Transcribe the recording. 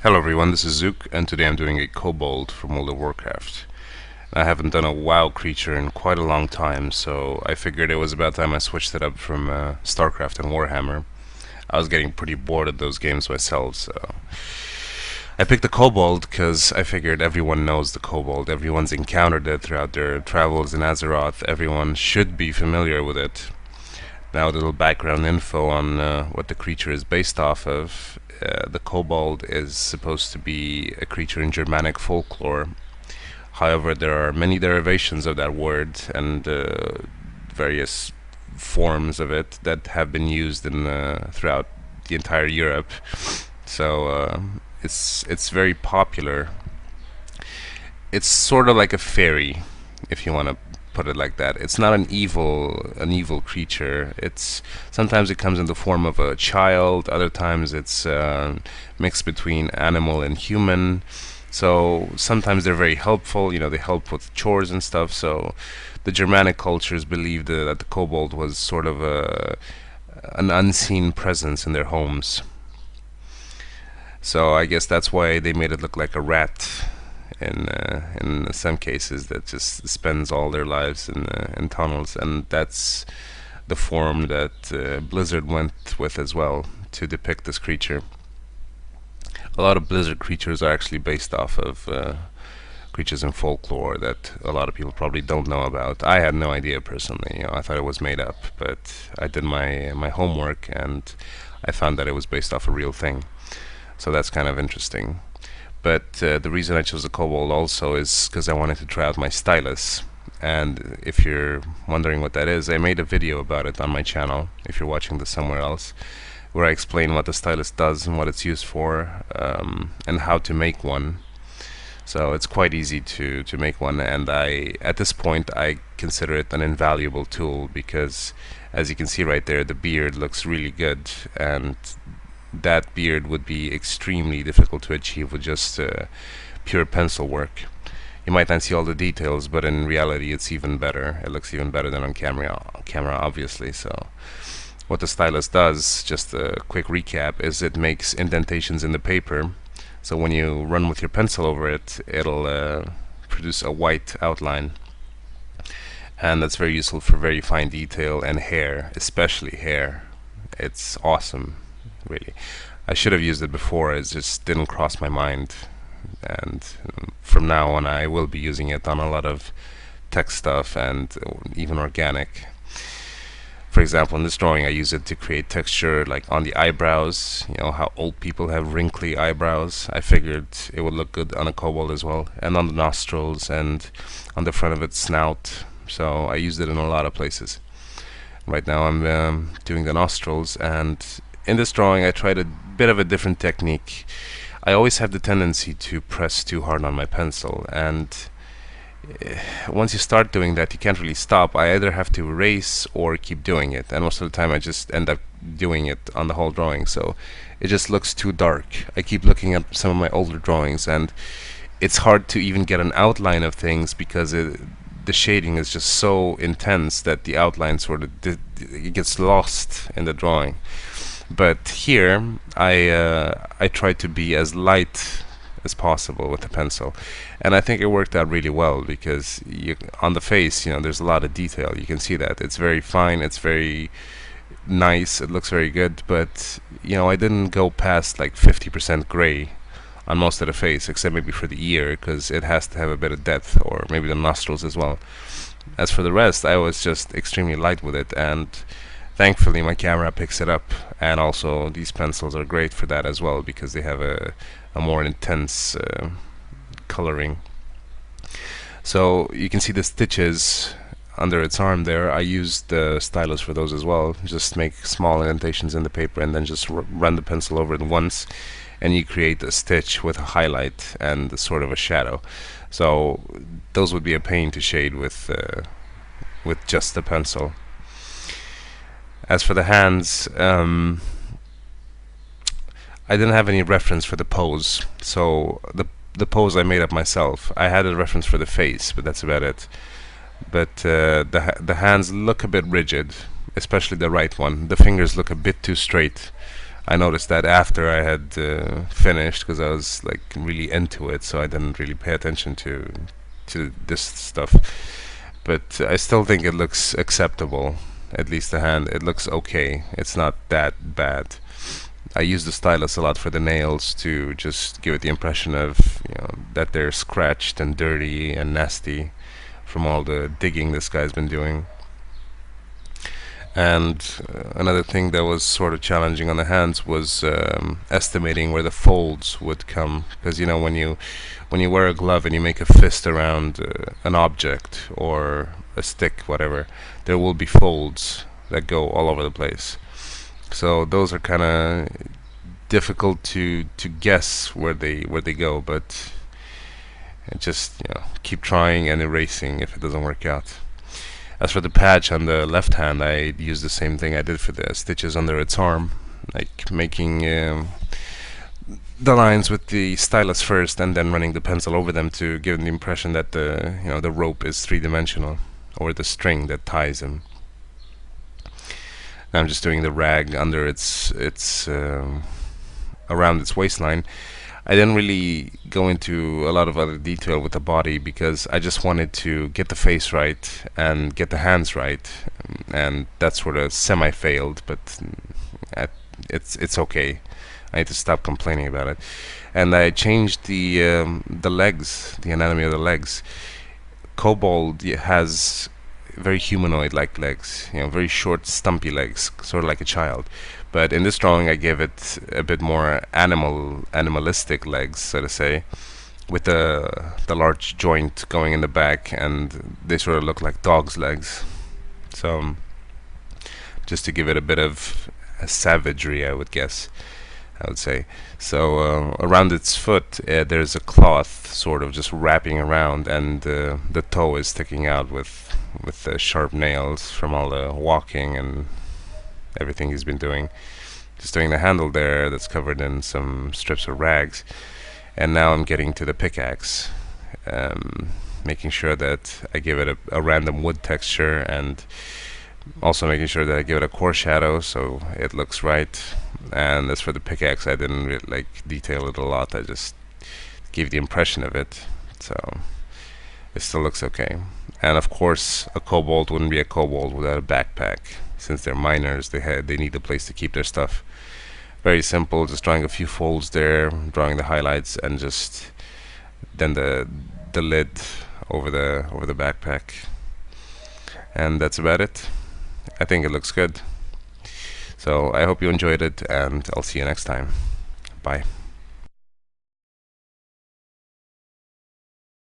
Hello everyone, this is Zook, and today I'm doing a Kobold from World of Warcraft. I haven't done a WoW creature in quite a long time, so I figured it was about time I switched it up from StarCraft and Warhammer. I was getting pretty bored of those games myself, so I picked the Kobold because I figured everyone knows the Kobold. Everyone's encountered it throughout their travels in Azeroth. Everyone should be familiar with it. Now, a little background info on what the creature is based off of. The kobold is supposed to be a creature in Germanic folklore. However, there are many derivations of that word and various forms of it that have been used in throughout the entire Europe. So it's very popular. It's sort of like a fairy, if you want to put it like that. It's not an evil creature. It's sometimes it comes in the form of a child. Other times it's mixed between animal and human. So sometimes they're very helpful. You know, they help with chores and stuff. So the Germanic cultures believed that the kobold was sort of an unseen presence in their homes. So I guess that's why they made it look like a rat in some cases that just spends all their lives in tunnels, and that's the form that Blizzard went with as well to depict this creature. A lot of Blizzard creatures are actually based off of creatures in folklore that a lot of people probably don't know about. I had no idea personally. You know, I thought it was made up, but I did my homework and I found that it was based off a real thing. So that's kind of interesting. But the reason I chose the Kobold also is because I wanted to try out my stylus. And if you're wondering what that is, I made a video about it on my channel, if you're watching this somewhere else, where I explain what the stylus does and what it's used for, and how to make one. So it's quite easy to make one, and at this point I consider it an invaluable tool because, as you can see right there, the beard looks really good, and that beard would be extremely difficult to achieve with just pure pencil work. You might not see all the details, but in reality it's even better. It looks even better than on camera obviously. So what the stylus does, just a quick recap, is it makes indentations in the paper. So when you run with your pencil over it, it'll produce a white outline. And that's very useful for very fine detail and hair, especially hair. It's awesome. Really, I should have used it before. It just didn't cross my mind, and from now on I will be using it on a lot of text stuff and even organic. For example, in this drawing I use it to create texture like on the eyebrows. You know how old people have wrinkly eyebrows? I figured it would look good on a kobold as well, and on the nostrils and on the front of its snout. So I used it in a lot of places. Right now I'm doing the nostrils, and in this drawing I tried a bit of a different technique. I always have the tendency to press too hard on my pencil, and once you start doing that you can't really stop. I either have to erase or keep doing it, and most of the time I just end up doing it on the whole drawing, so it just looks too dark. I keep looking at some of my older drawings and it's hard to even get an outline of things because the shading is just so intense that the outline sort of it gets lost in the drawing. But here I try to be as light as possible with the pencil, and I think it worked out really well because on the face, you know, there's a lot of detail. You can see that it's very fine, it's very nice, it looks very good. But you know, I didn't go past like 50% gray on most of the face, except maybe for the ear, because it has to have a bit of depth, or maybe the nostrils as well. As for the rest, I was just extremely light with it, and thankfully my camera picks it up, and also these pencils are great for that as well because they have a more intense coloring. So you can see the stitches under its arm there. I used the stylus for those as well. Just make small indentations in the paper and then just run the pencil over it once, and you create a stitch with a highlight and sort of a shadow. So those would be a pain to shade with just the pencil. As for the hands, I didn't have any reference for the pose, so the pose I made up myself. I had a reference for the face, but that's about it. But the hands look a bit rigid, especially the right one. The fingers look a bit too straight. I noticed that after I had finished, because I was like really into it, so I didn't really pay attention to this stuff. But I still think it looks acceptable. At least the hand, it looks okay. It's not that bad. I use the stylus a lot for the nails to just give it the impression of, that they're scratched and dirty and nasty from all the digging this guy's been doing. And another thing that was sort of challenging on the hands was estimating where the folds would come, because when you wear a glove and you make a fist around an object or a stick, whatever, there will be folds that go all over the place. So those are kind of difficult to guess where they go, but just keep trying and erasing if it doesn't work out. As for the patch on the left hand, I use the same thing I did for the stitches under its arm, like making the lines with the stylus first and then running the pencil over them to give the impression that the rope is three-dimensional, or the string that ties him. Now I'm just doing the rag under its around its waistline. I didn't really go into a lot of other detail with the body because I just wanted to get the face right and get the hands right, and that sort of semi-failed, but it's okay. I need to stop complaining about it. And I changed the legs, the anatomy of the legs. Kobold has very humanoid-like legs, very short, stumpy legs, sort of like a child. But in this drawing, I gave it a bit more animalistic legs, so to say, with the large joint going in the back, and they sort of look like dog's legs. So, just to give it a bit of a savagery, I would say. So around its foot, there's a cloth sort of just wrapping around, and the toe is sticking out with the sharp nails from all the walking and everything he's been doing. Just doing the handle there that's covered in some strips of rags, and now I'm getting to the pickaxe, making sure that I give it a random wood texture, and also making sure that I give it a core shadow so it looks right. And as for the pickaxe, I didn't really detail it a lot. I just gave the impression of it, so it still looks okay. And of course, a kobold wouldn't be a kobold without a backpack. Since they're miners, they need a place to keep their stuff. Very simple, just drawing a few folds there, drawing the highlights, and just then the lid over the backpack. And that's about it. I think it looks good. So I hope you enjoyed it, and I'll see you next time. Bye.